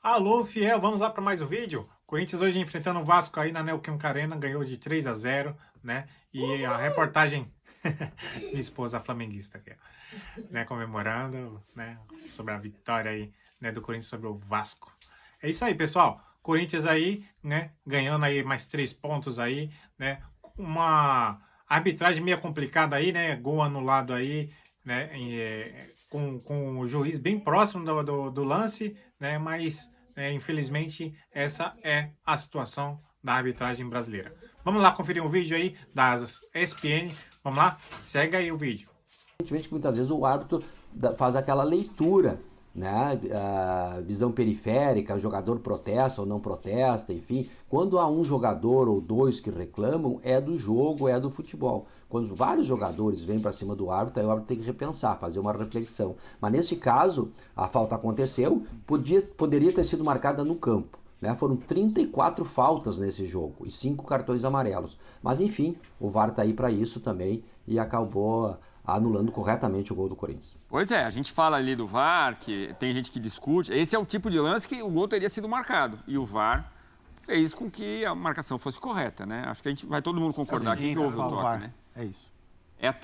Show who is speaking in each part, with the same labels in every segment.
Speaker 1: Alô, fiel, vamos lá para mais um vídeo? Corinthians hoje enfrentando o Vasco aí na Neoquímica Arena, ganhou de 3-0, né? E a reportagem, minha esposa flamenguista aqui, né, comemorando, né, sobre a vitória aí, né, do Corinthians sobre o Vasco. É isso aí, pessoal. Corinthians aí, né, ganhando aí mais 3 pontos aí, né? Uma arbitragem meio complicada aí, né? Gol anulado aí, né? Com o juiz bem próximo do lance, né? Mas infelizmente essa é a situação da arbitragem brasileira. Vamos lá conferir um vídeo aí das ESPN. Vamos lá, segue aí o vídeo.
Speaker 2: Evidentemente que muitas vezes o árbitro faz aquela leitura, né? A visão periférica, o jogador protesta ou não protesta, enfim. Quando há um jogador ou dois que reclamam, é do jogo, é do futebol. Quando vários jogadores vêm para cima do árbitro, aí o árbitro tem que repensar, fazer uma reflexão. Mas nesse caso, a falta aconteceu, poderia ter sido marcada no campo. Né? Foram 34 faltas nesse jogo e 5 cartões amarelos. Mas enfim, o VAR está aí para isso também e acabou anulando corretamente o gol do Corinthians.
Speaker 3: Pois é, a gente fala ali do VAR, que tem gente que discute. Esse é o tipo de lance que o gol teria sido marcado. E o VAR fez com que a marcação fosse correta, né? Acho que a gente vai todo mundo concordar que houve o toque, né?
Speaker 4: É isso.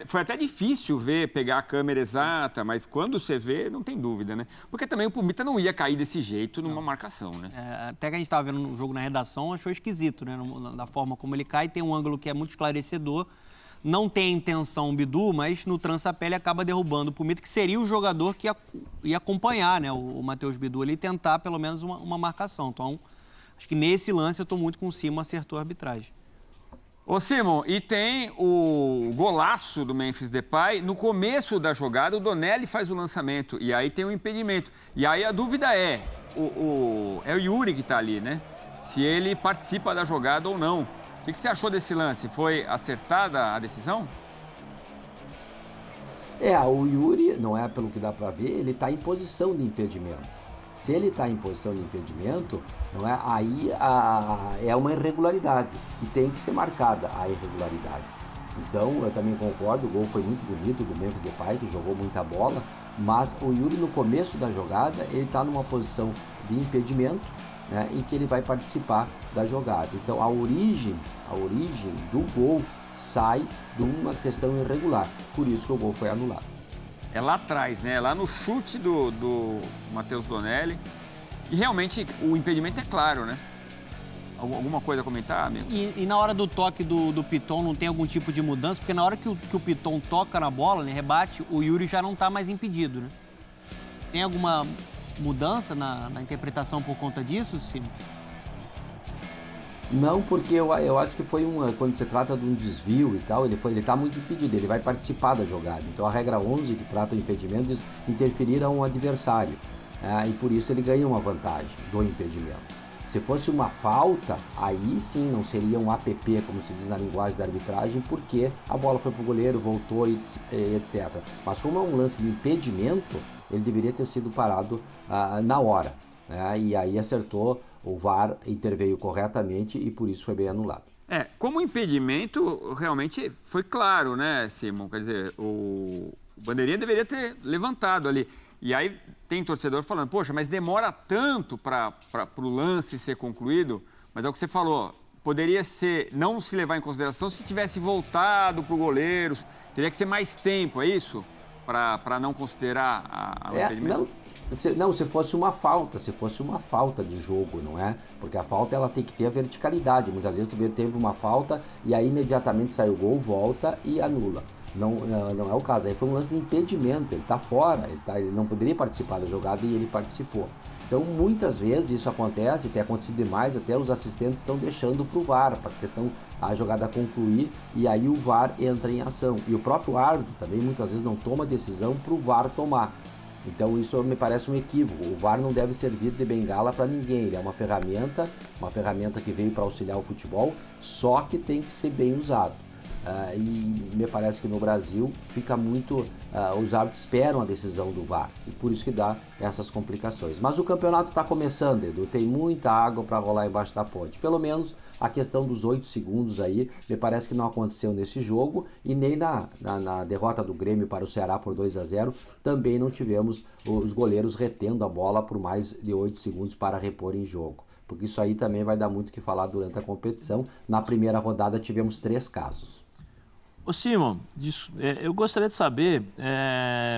Speaker 3: Foi até difícil pegar a câmera exata, mas quando você vê, não tem dúvida, né? Porque também o Pumita não ia cair desse jeito numa marcação, né?
Speaker 5: Até que a gente estava vendo o jogo na redação, achou esquisito, né? Da forma como ele cai, tem um ângulo que é muito esclarecedor. Não tem a intenção o Bidu, mas no trança-pé ele acaba derrubando o Pumita, que seria o jogador que ia acompanhar, né, o Matheus Bidu ali e tentar pelo menos uma marcação. Então, acho que nesse lance eu estou muito com o Simon, acertou a arbitragem.
Speaker 3: Ô, Simon, e tem o golaço do Memphis Depay. No começo da jogada, o Donelli faz o lançamento e aí tem o impedimento. E aí a dúvida é o Yuri que está ali, né? Se ele participa da jogada ou não. O que você achou desse lance? Foi acertada a decisão?
Speaker 2: O Yuri, não é pelo que dá para ver, ele está em posição de impedimento. Se ele está em posição de impedimento, não é, aí é uma irregularidade e tem que ser marcada a irregularidade. Então, eu também concordo, o gol foi muito bonito do Memphis Depay, que jogou muita bola, mas o Yuri no começo da jogada, ele está numa posição de impedimento, né, em que ele vai participar da jogada. Então a origem do gol sai de uma questão irregular, por isso que o gol foi anulado.
Speaker 3: É lá atrás, né? Lá no chute do Matheus Donelli. E realmente o impedimento é claro, né? Alguma coisa a comentar, amigo?
Speaker 5: E na hora do toque do Piton não tem algum tipo de mudança? Porque na hora que o Piton toca na bola, né, rebate, o Yuri já não está mais impedido, né? Tem alguma mudança na interpretação por conta disso, Simon?
Speaker 2: Não, porque eu acho que foi quando se trata de um desvio e tal, ele está muito impedido, ele vai participar da jogada. Então a regra 11, que trata o impedimento, diz interferir a um adversário. E por isso ele ganha uma vantagem do impedimento. Se fosse uma falta, aí sim não seria um APP, como se diz na linguagem da arbitragem, porque a bola foi para o goleiro, voltou e etc. Mas como é um lance de impedimento, ele deveria ter sido parado na hora. E aí acertou, o VAR interveio corretamente e por isso foi bem anulado.
Speaker 3: Como impedimento, realmente foi claro, né, Simon? Quer dizer, o bandeirinha deveria ter levantado ali. E aí tem torcedor falando, poxa, mas demora tanto para o lance ser concluído. Mas é o que você falou, poderia não se levar em consideração se tivesse voltado para o goleiro. Teria que ser mais tempo, é isso? Para não considerar o impedimento?
Speaker 2: Não, se fosse uma falta de jogo, não é? Porque a falta ela tem que ter a verticalidade. Muitas vezes tu teve uma falta e aí imediatamente sai o gol, volta e anula. Não é o caso. Aí foi um lance de impedimento, ele está fora, ele não poderia participar da jogada e ele participou. Então muitas vezes isso acontece, tem acontecido demais, até os assistentes estão deixando para o VAR, para a jogada concluir e aí o VAR entra em ação. E o próprio árbitro também muitas vezes não toma decisão para o VAR tomar. Então isso me parece um equívoco. O VAR não deve servir de bengala para ninguém. Ele é uma ferramenta que veio para auxiliar o futebol, só que tem que ser bem usado. e me parece que no Brasil fica muito, os árbitros esperam a decisão do VAR e por isso que dá essas complicações. Mas o campeonato está começando, Edu, tem muita água para rolar embaixo da ponte. Pelo menos a questão dos 8 segundos aí, me parece que não aconteceu nesse jogo e nem na derrota do Grêmio para o Ceará por 2-0, também não tivemos os goleiros retendo a bola por mais de 8 segundos para repor em jogo. Porque isso aí também vai dar muito o que falar durante a competição. Na primeira rodada tivemos 3 casos.
Speaker 4: Ô Simon, eu gostaria de saber,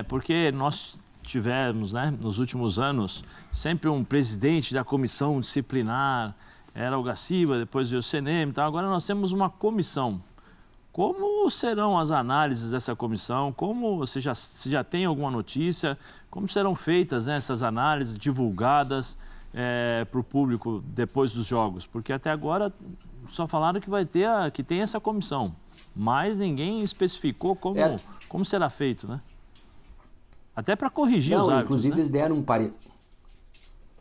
Speaker 4: porque nós tivemos, né, nos últimos anos, sempre um presidente da comissão disciplinar, era o Gaciba, depois veio o CNM e tal, agora nós temos uma comissão. Como serão as análises dessa comissão? Como você já tem alguma notícia? Como serão feitas, né, essas análises divulgadas para o público depois dos jogos? Porque até agora só falaram que tem essa comissão. Mas ninguém especificou como será feito, né? Até para corrigir os árbitros,
Speaker 2: inclusive,
Speaker 4: né?
Speaker 2: eles deram um parecer.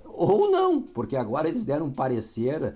Speaker 2: Ou não, porque agora eles deram um parecer,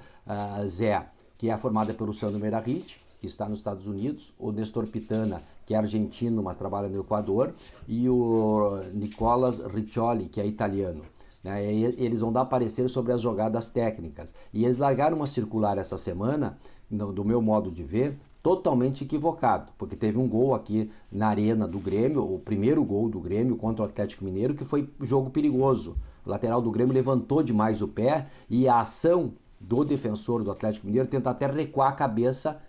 Speaker 2: Zé, que é formada pelo Sandro Meirahit, que está nos Estados Unidos, o Nestor Pitana, que é argentino, mas trabalha no Equador, e o Nicolas Riccioli, que é italiano. Né? E eles vão dar parecer sobre as jogadas técnicas. E eles largaram uma circular essa semana, do meu modo de ver, totalmente equivocado, porque teve um gol aqui na arena do Grêmio, o primeiro gol do Grêmio contra o Atlético Mineiro, que foi jogo perigoso. O lateral do Grêmio levantou demais o pé e a ação do defensor do Atlético Mineiro tenta até recuar a cabeça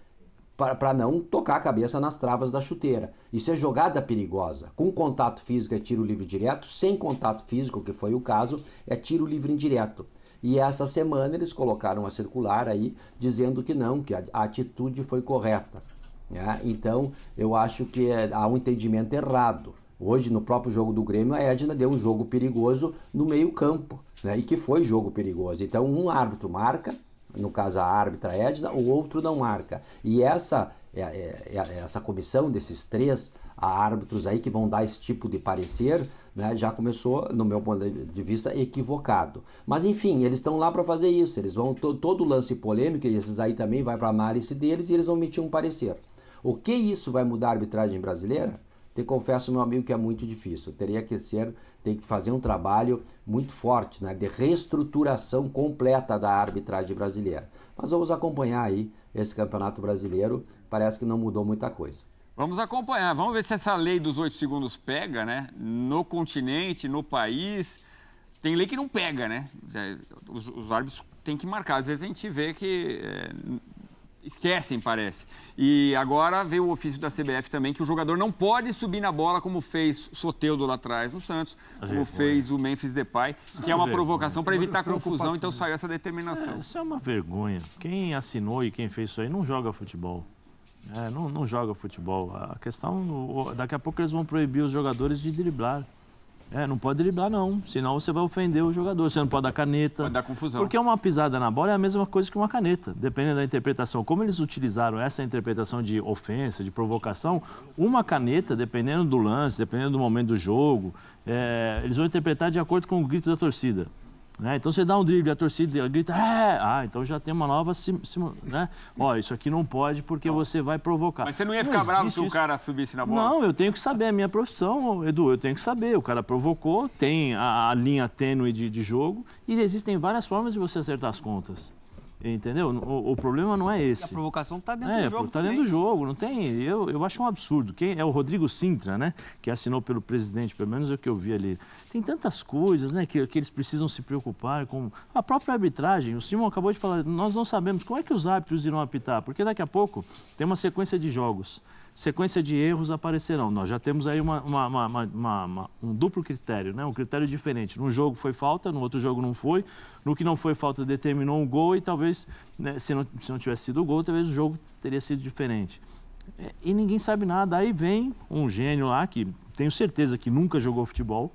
Speaker 2: para não tocar a cabeça nas travas da chuteira. Isso é jogada perigosa. Com contato físico é tiro livre direto, sem contato físico, que foi o caso, é tiro livre indireto. E essa semana eles colocaram uma circular aí dizendo que não, que a atitude foi correta. Né? Então, eu acho que há um entendimento errado. Hoje, no próprio jogo do Grêmio, a Edna deu um jogo perigoso no meio-campo, né? E que foi jogo perigoso. Então, um árbitro marca, no caso a árbitra Edna, o outro não marca. E essa comissão desses 3 árbitros aí que vão dar esse tipo de parecer, né, já começou, no meu ponto de vista, equivocado. Mas enfim, eles estão lá para fazer isso. Eles vão, todo lance polêmico, e esses aí também vai para a análise deles, e eles vão emitir um parecer. O que isso vai mudar a arbitragem brasileira? Te confesso, meu amigo, que é muito difícil. Tem que fazer um trabalho muito forte, né, de reestruturação completa da arbitragem brasileira. Mas vamos acompanhar aí esse campeonato brasileiro. Parece que não mudou muita coisa.
Speaker 3: Vamos acompanhar, vamos ver se essa lei dos 8 segundos pega, né? No continente, no país. Tem lei que não pega, né? Os árbitros têm que marcar. Às vezes a gente vê que esquecem, parece. E agora veio o ofício da CBF também, que o jogador não pode subir na bola como fez o Soteldo lá atrás no Santos, como fez o Memphis Depay, que é uma provocação para evitar confusão, então saiu essa determinação.
Speaker 4: Isso é uma vergonha. Quem assinou e quem fez isso aí não joga futebol. Não joga futebol. A questão, daqui a pouco eles vão proibir os jogadores de driblar. Não pode driblar não, senão você vai ofender o jogador. Você não pode dar caneta.
Speaker 3: Vai dar confusão.
Speaker 4: Porque uma pisada na bola é a mesma coisa que uma caneta, dependendo da interpretação. Como eles utilizaram essa interpretação de ofensa, de provocação, uma caneta, dependendo do lance, dependendo do momento do jogo, eles vão interpretar de acordo com o grito da torcida. Né? Então você dá um drible, a torcida grita, então já tem uma nova, né? Isso aqui não pode porque você vai provocar.
Speaker 3: Mas você não ia ficar bravo se o cara subisse na bola?
Speaker 4: Não, eu tenho que saber, é minha profissão, Edu, eu tenho que saber. O cara provocou, tem a linha tênue de jogo e existem várias formas de você acertar as contas. Entendeu? O problema não é esse.
Speaker 5: A provocação está dentro do jogo.
Speaker 4: Está dentro do jogo, não tem. Eu acho um absurdo. Quem é o Rodrigo Sintra, né? Que assinou pelo presidente, pelo menos é o que eu vi ali. Tem tantas coisas, né? Que eles precisam se preocupar com a própria arbitragem. O Simon acabou de falar, nós não sabemos como é que os árbitros irão apitar, porque daqui a pouco tem uma sequência de jogos. Sequência de erros aparecerão. Nós já temos aí um duplo critério, né? Um critério diferente. Num jogo foi falta, no outro jogo não foi. No que não foi falta determinou um gol e talvez, né, se não tivesse sido o gol, talvez o jogo teria sido diferente. E ninguém sabe nada. Aí vem um gênio lá que tenho certeza que nunca jogou futebol,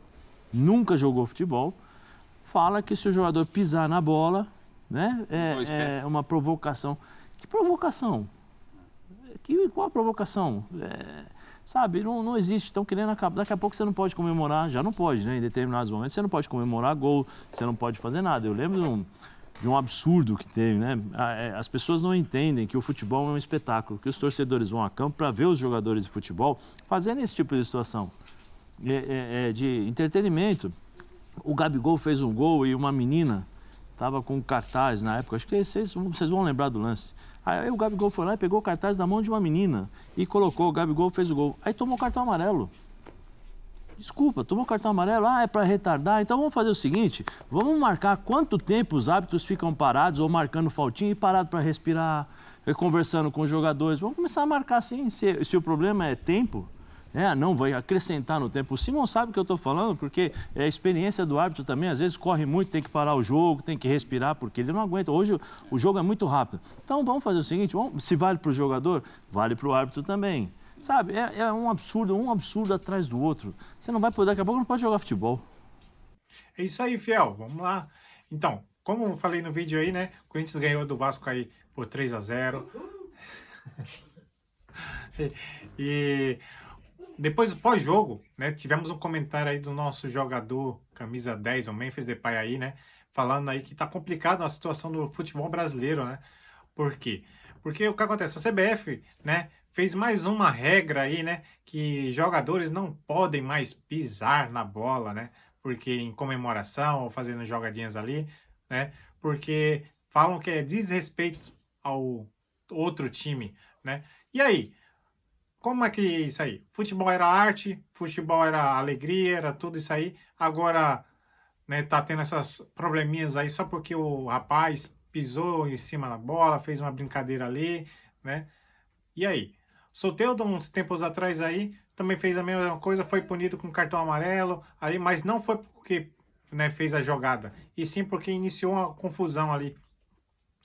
Speaker 4: fala que se o jogador pisar na bola, né, é uma provocação. Que provocação? Qual a provocação? Sabe, não existe. Estão querendo acabar. Daqui a pouco você não pode comemorar, já não pode, né? Em determinados momentos você não pode comemorar gol, você não pode fazer nada. Eu lembro de um absurdo que teve, né? As pessoas não entendem que o futebol é um espetáculo, que os torcedores vão a campo para ver os jogadores de futebol fazendo esse tipo de situação de entretenimento. O Gabigol fez um gol e uma menina estava com cartaz na época, acho que vocês vão lembrar do lance. Aí o Gabigol foi lá e pegou o cartaz da mão de uma menina e colocou, o Gabigol fez o gol. Aí tomou o cartão amarelo. Desculpa, tomou cartão amarelo, é para retardar. Então vamos fazer o seguinte, vamos marcar quanto tempo os árbitros ficam parados ou marcando faltinha e parado para respirar, conversando com os jogadores. Vamos começar a marcar assim, se o problema é tempo, não vai acrescentar no tempo. O Simon sabe o que eu estou falando, porque é a experiência do árbitro também, às vezes corre muito, tem que parar o jogo, tem que respirar, porque ele não aguenta. Hoje o jogo é muito rápido. Então vamos fazer o seguinte, se vale para o jogador, vale para o árbitro também. Sabe, é um absurdo atrás do outro. Você não vai poder, daqui a pouco não pode jogar futebol.
Speaker 1: É isso aí, fiel. Vamos lá. Então, como eu falei no vídeo aí, né? O Corinthians ganhou do Vasco aí por 3-0. E depois, pós-jogo, né? Tivemos um comentário aí do nosso jogador, camisa 10, o Memphis Depay aí, né? Falando aí que tá complicado a situação do futebol brasileiro, né? Por quê? Porque o que acontece? A CBF, né? Fez mais uma regra aí, né? Que jogadores não podem mais pisar na bola, né? Porque em comemoração ou fazendo jogadinhas ali, né? Porque falam que é desrespeito ao outro time, né? E aí? Como é que é isso aí? Futebol era arte, futebol era alegria, era tudo isso aí. Agora, né, tá tendo essas probleminhas aí só porque o rapaz pisou em cima da bola, fez uma brincadeira ali, né? E aí? Soteldo, uns tempos atrás aí, também fez a mesma coisa, foi punido com cartão amarelo, aí, mas não foi porque, né, fez a jogada, e sim porque iniciou uma confusão ali.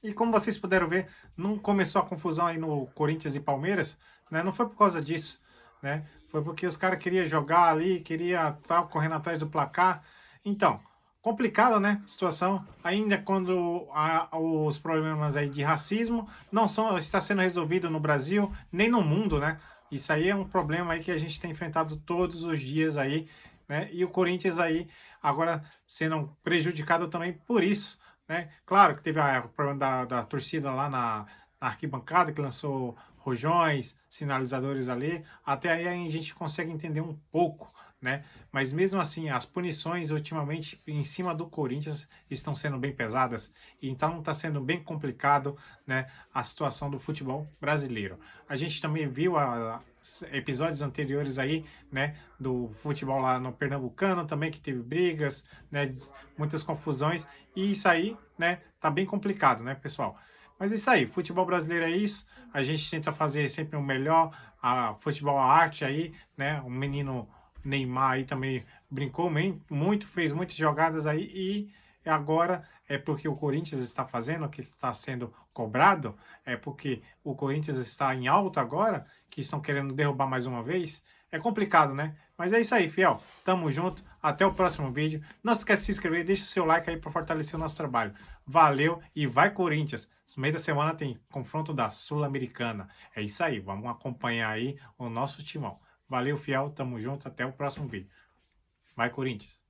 Speaker 1: E como vocês puderam ver, não começou a confusão aí no Corinthians e Palmeiras, né? Não foi por causa disso, né? Foi porque os caras queriam jogar ali, queriam estar correndo atrás do placar. Então, complicado, né? Situação. Ainda quando os problemas aí de racismo não está sendo resolvido no Brasil, nem no mundo, né? Isso aí é um problema aí que a gente tem enfrentado todos os dias aí, né? E o Corinthians aí agora sendo prejudicado também por isso, né? Claro que teve o problema da torcida lá na arquibancada, que lançou rojões, sinalizadores ali. Até aí a gente consegue entender um pouco, né? Mas mesmo assim, as punições ultimamente em cima do Corinthians estão sendo bem pesadas, então está sendo bem complicado, né, a situação do futebol brasileiro. A gente também viu episódios anteriores aí, né, do futebol lá no Pernambucano também, que teve brigas, né, muitas confusões, e isso aí, né, tá bem complicado, né, pessoal? Mas é isso aí, futebol brasileiro é isso, a gente tenta fazer sempre o melhor, futebol a arte aí, né, o menino Neymar aí também brincou muito, fez muitas jogadas aí, e agora é porque o Corinthians está fazendo, que está sendo cobrado, é porque o Corinthians está em alta agora, que estão querendo derrubar mais uma vez. É complicado, né? Mas é isso aí, fiel. Tamo junto. Até o próximo vídeo. Não se esqueça de se inscrever, deixa o seu like aí para fortalecer o nosso trabalho. Valeu e vai Corinthians! No meio da semana tem confronto da Sul-Americana. É isso aí, vamos acompanhar aí o nosso timão. Valeu, fiel. Tamo junto. Até o próximo vídeo. Vai, Corinthians!